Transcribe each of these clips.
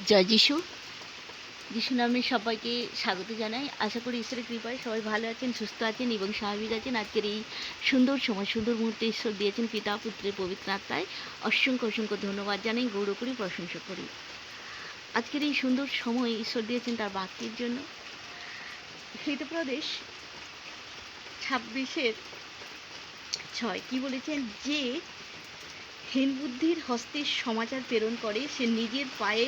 জয় যিশু। যিশু নামে সবাইকে স্বাগত জানাই। আশা করি ঈশ্বরের কৃপায় সবাই ভালো আছেন, সুস্থ আছেন এবং স্বাভাবিক আছেন। আজকের এই সুন্দর সময়, সুন্দর মুহূর্তে ঈশ্বর দিয়েছেন পিতা, পুত্রের পবিত্র আত্মায় অসংখ্য অসংখ্য ধন্যবাদ জানাই, গৌরব করি, প্রশংসা করি। আজকের এই সুন্দর সময় ঈশ্বর দিয়েছেন তার বাক্যের জন্য। হিতপ্রদেশ 26:6 কি বলেছেন? যে হীন বুদ্ধির হস্তে সমাচার প্রেরণ করে সে নিজের পায়ে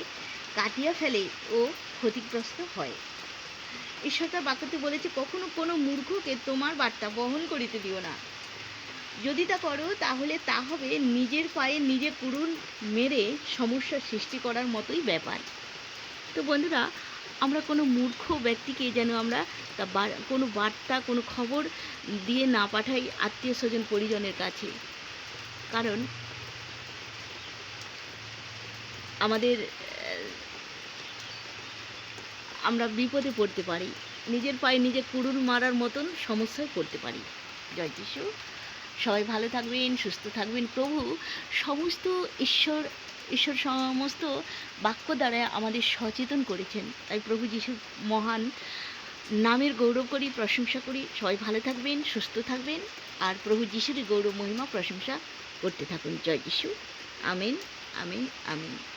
কাটিয়া ফেলে ও ক্ষতিগ্রস্ত হয়। ঈশ্বর তার বাক্যতে বলেছে, কখনো কোনো মূর্খকে তোমার বার্তা বহন করিতে দিও না। যদি তা করো তাহলে তা হবে নিজের পায়ে নিজে কুড়ুল মেরে সমস্যার সৃষ্টি করার মতোই ব্যাপার। তো বন্ধুরা, আমরা কোনো মূর্খ ব্যক্তিকে যেন আমরা কোনো বার্তা, কোনো খবর দিয়ে না পাঠাই আত্মীয় স্বজন পরিজনের কাছে। কারণ আমাদের আমরা বিপদে পড়তে পারি, নিজের পায়ে নিজে কুড়ুল মারার মতন সমস্যায় পড়তে পারি। জয় যিশু। সবাই ভালো থাকবেন, সুস্থ থাকবেন। প্রভু সমস্ত ঈশ্বর সমস্ত বাক্য দ্বারা আমাদের সচেতন করেছেন। তাই প্রভু যিশুর মহান নামের গৌরব করি, প্রশংসা করি। সবাই ভালো থাকবেন, সুস্থ থাকবেন, আর প্রভু যিশুরই গৌরব মহিমা প্রশংসা করতে থাকুন। জয় যিশু। Amen, amen, amen.